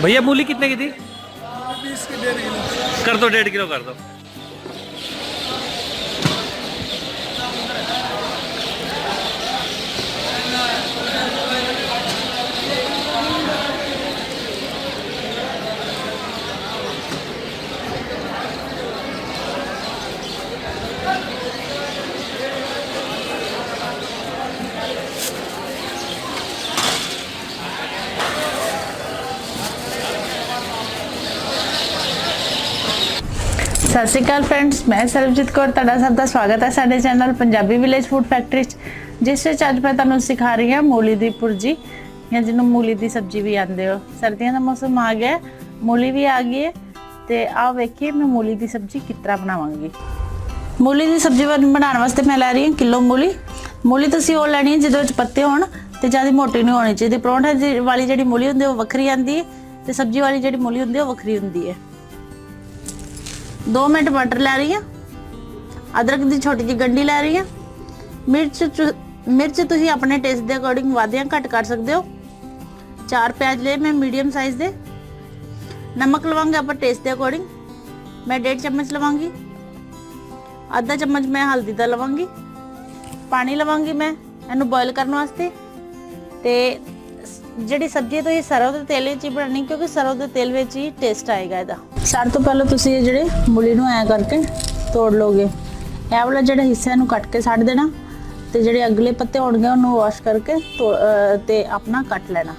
भैया मूली कितने की थी? 20 की 1.5 किलो। कर दो, 1.5 किलो कर दो। सत श्री अकाल फ्रेंड्स, मैं सरबजीत कौर तुहाडा सब दा स्वागत है साडे channel Punjabi village food factory जिस विच अज मैं तुहानूं सिखा रही हाँ मूली दी भुर्जी या जिन्होंने मूली दी सब्जी भी आंदे हो। सर्दियों का मौसम आ गया, मूली भी आ गई है। तो आओ वेखिए मैं मूली दी सब्जी किस तरह बनावांगी। मूली दी सब्जी बनाने वास्ते मैं लै रही हूँ किलो मूली। मूली तुसीं वो लैनी है जिहदे विच पत्ते होण ते ज़्यादा मोटी नहीं होनी चाहिए। परौंठे वाली जिहड़ी मूली हुंदी है वो वखरी आंदी है ते सब्जी वाली जिहड़ी मूली हुंदी है वो वखरी हुंदी है। 2 मैं टमाटर लै रही हूँ, अदरक की छोटी जी गंढी लै रही हूँ। मिर्च तुसीं अपने टेस्ट के अकॉर्डिंग वध या घट कर सकते हो। 4 प्याज ले मैं मीडियम साइज़ दे। नमक लवांगे आप टेस्ट के अकॉर्डिंग, मैं 1.5 चम्मच लवांगी। आधा चम्मच मैं हल्दी का लवांगी। पानी लवांगी मैं इनू बॉयल करने वास्ते। ते जिहड़ी सब्जी तुसीं सरों के तेल विच ही बनानी क्योंकि सरों के तेल विच ही टेस्ट आएगा इहदा। सारे तो पहले तुसीं ये जिहड़े मूली नूं ऐ करके तोड़ लोगे। यह वाला जिहड़ा हिस्सा इहनूं कट के छड्ड देना ते जिहड़े अगले पत्ते होणगे उहनूं वॉश करके ते अपना कट लेना।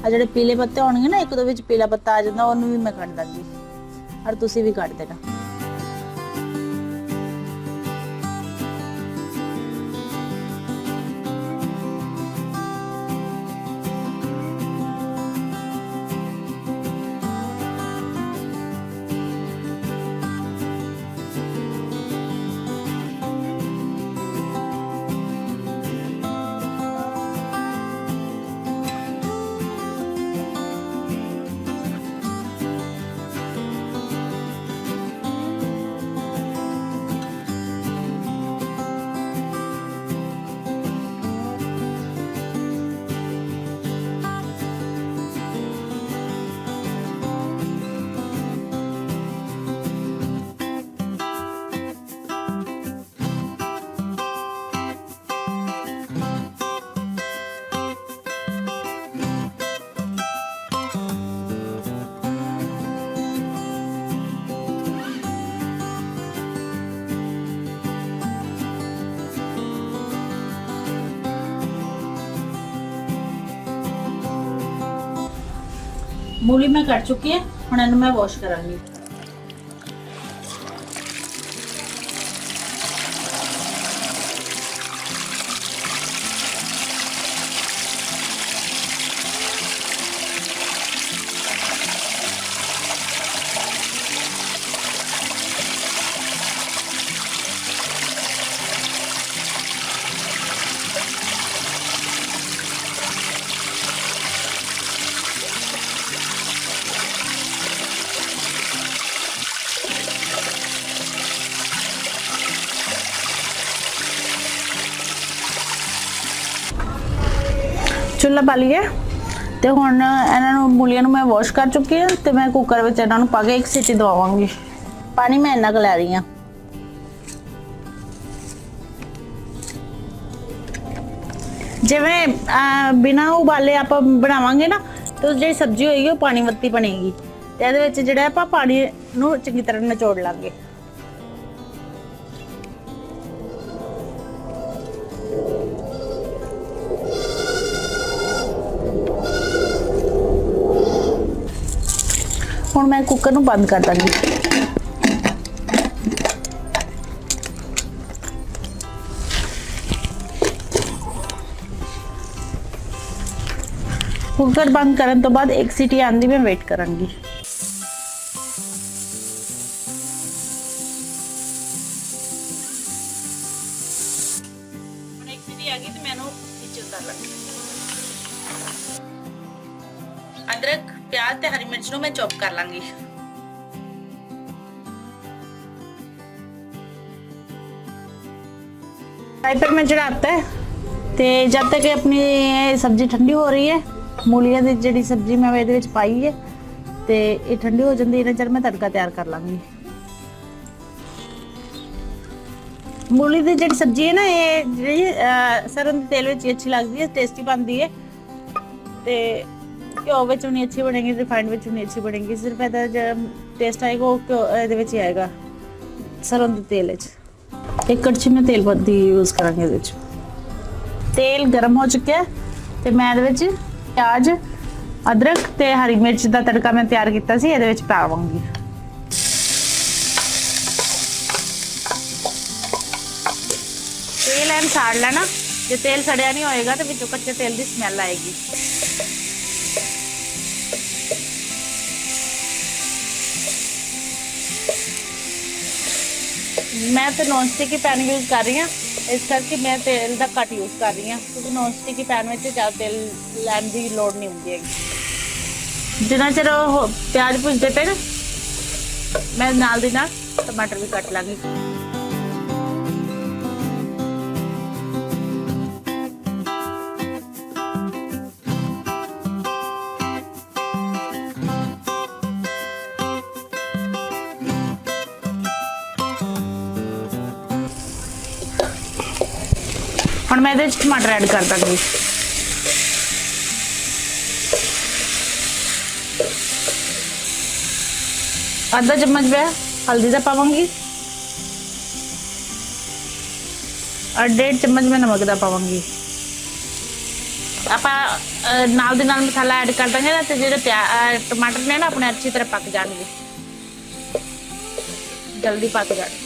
आ जिहड़े पीले पत्ते होणगे ना, एक दो विच पीला पत्ता आ जांदा उहनूं भी मैं कट दांगी और तुसीं भी कट देना। मूली मैं कट चुकी है, हुण इहनूं मैं वॉश करांगी। चुल्हा बाली है तो हुण इन्हां मूलियां नूं मैं वॉश कर चुकी हूँ। तो मैं कुकर में इन्हां नूं पा के 1 सीटी दवावांगी। पानी मैं इन्ना क लै रही हाँ। जिवें बिना उबाले आप बनावांगे ना तो जी सब्जी होएगी वो पानी वत्ती बनेगी। तो इहदे विच जिहड़ा आपां पानी नूं चंगी तरह निचोड़ लांगे। हुण मैं कुकर नूं बंद कर दांगी। कुकर बंद करने तो बाद 1 सीटी आंदी मैं वेट करांगी। हुण 1 सीटी आ गई तो मैं नीचे उतार लांगी। अदरक, प्याज ते हरी मिर्च नूं मैं चॉप कर लांगी। फ्राई पैन में चढ़ाता है तो जब तक अपनी सब्जी ठंडी हो रही है मूलियां दी जिहड़ी सब्जी मैं इहदे विच पाई है ते ये ठंडी हो जांदी इन्ना चਿਰ मैं तड़का तैयार कर लांगी। मूली दी जिहड़ी सब्जी है ना ये जिहड़ी सरों दे तेल विच अच्छी लगदी है, टेस्टी बनदी है ते घ्यो विच भी अच्छी बनेगी, रिफाइंड विच भी अच्छी बनेगी। सिर्फ इहदा जो टेस्ट आएगा वो घ्यो इहदे विच ही आएगा सरों दे तेल विच। एक कड़छी में तेल दी यूज करांगे इहदे विच। तेल गर्म हो चुका है ते मैं इहदे विच प्याज, अदरक ते हरी मिर्च दा तड़का मैं तैयार कीता सी इहदे विच पावांगी। तेल एन साड़ लेना, जो तेल सड़िया नहीं होएगा तो विचों कच्चे तेल की स्मैल आएगी। मैं तो नॉन स्टिक ही पैन यूज कर रही हूँ, इस करके मैं तेल का घट यूज कर रही हूँ क्योंकि नॉन स्टिक ही पैन में ज़्यादा तेल लैन की लोड़ नहीं होती है। जिन्ना चिर प्याज भुजते पे ना मैं नाल दी नाल टमाटर भी कट लाँगी। ਹੁਣ मैं ਇਹਦੇ टमाटर ऐड कर दूँगी। आधा चम्मच मैं हल्दी का पावांगी और 1.5 चम्मच मैं नमक का पावांगी। आप नाल दी नाल मसाला ऐड कर देंगे ना तो जो टमाटर ने ना अपने अच्छी तरह पक जाएंगे, जल्दी पक जाएंगे।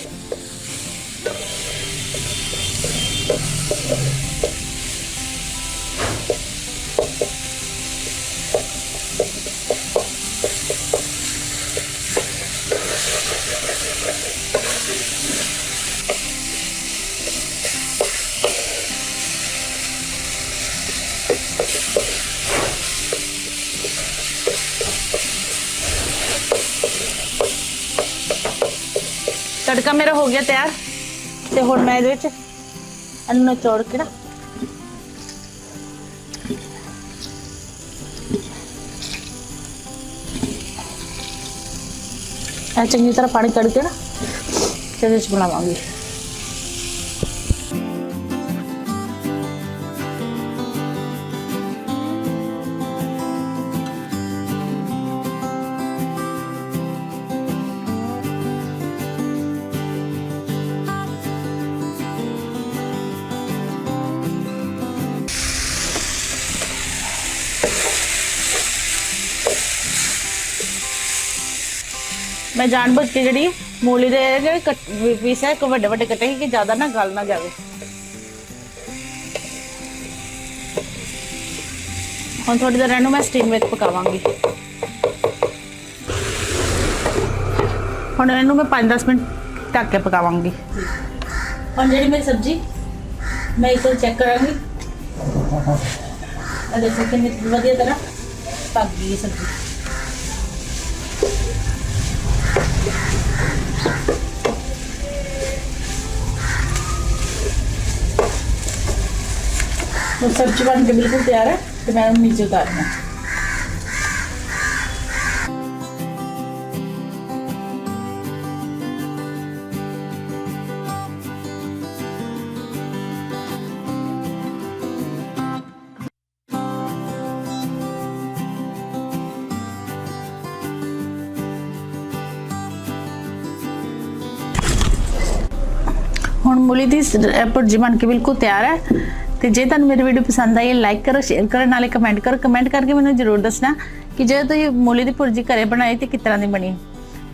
तड़का मेरा हो गया तैयार ते हुण मैं इहदे विच इहनूं निचोड़ के ना चंगी तरह पानी कड़ के ना इहदे विच बनावांगी। मैं जानबूझ के जी मूली के पीस है वड्डे वड्डे कटे कि ज़्यादा ना गल ना जाए। हम थोड़ी देर इन्हूं मैं स्टीम में पकावांगी। हुण इन्हूं मैं 5-10 मिनट ढक के पकावांगी। हुण जी मेरी सब्जी मैं एक चेक करांगी, देखो कितनी वधिया तरह पक गई सब्जी। तो सब्जी बन के बिल्कुल तैयार है तो मैं नीचे उतारना। हुण मूली दी भुर्जी बन के बिल्कुल तैयार है। तो जे तुहानूं मेरी वीडियो पसंद आई लाइक करो, शेयर करो, नाले कमेंट करो। कमेंट करके मैंने जरूर दसना कि जो तुसीं मूली दी भुर्जी घरे बनाई तो किस तरह की बनी।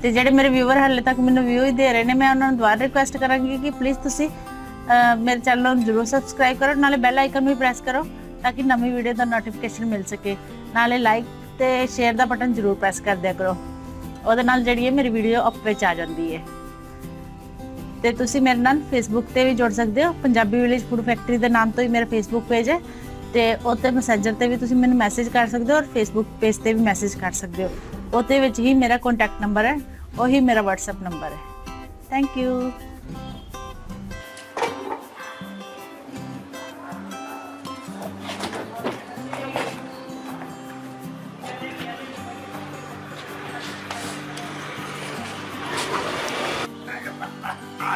तो जेडे मेरे व्यूअर हाले तक मैंने व्यू ही दे रहे हैं मैं उन्होंने दोबारा रिक्वेस्ट करांगी कि प्लीज़ तुसीं मेरे चैनल को जरूर सबसक्राइब करो, नाले बैल आइकन भी प्रेस करो ताकि नवी वीडियो का नोटिफिकेशन मिल सके। नाले लाइक तो शेयर का बटन जरूर प्रेस कर दिया करो, ਉਹਦੇ ਨਾਲ ਜਿਹੜੀ ਹੈ ਮੇਰੀ ਵੀਡੀਓ ਅਪ ਵਿੱਚ ਆ ਜਾਂਦੀ ਹੈ। ਤੇ ਤੁਸੀਂ ਮੇਰੇ ਨਾਲ ਫੇਸਬੁੱਕ ਤੇ ਵੀ ਜੁੜ ਸਕਦੇ ਹੋ। ਪੰਜਾਬੀ ਵਿਲੇਜ ਫੂਡ ਫੈਕਟਰੀ ਦੇ ਨਾਮ ਤੋਂ ਹੀ ਮੇਰਾ ਫੇਸਬੁੱਕ ਪੇਜ ਹੈ ਤੇ ਉੱਤੇ ਮੈਸੇਂਜਰ ਤੇ ਵੀ ਤੁਸੀਂ ਮੈਨੂੰ ਮੈਸੇਜ ਕਰ ਸਕਦੇ ਹੋ ਔਰ ਫੇਸਬੁੱਕ ਪੇਜ ਤੇ ਵੀ ਮੈਸੇਜ ਕਰ ਸਕਦੇ ਹੋ। ਉਹਦੇ ਵਿੱਚ ਹੀ ਮੇਰਾ ਕੰਟੈਕਟ ਨੰਬਰ ਹੈ, ਉਹੀ ਮੇਰਾ WhatsApp ਨੰਬਰ ਹੈ। Thank you.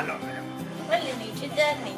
लो मेरे को। बोले नीचे जानी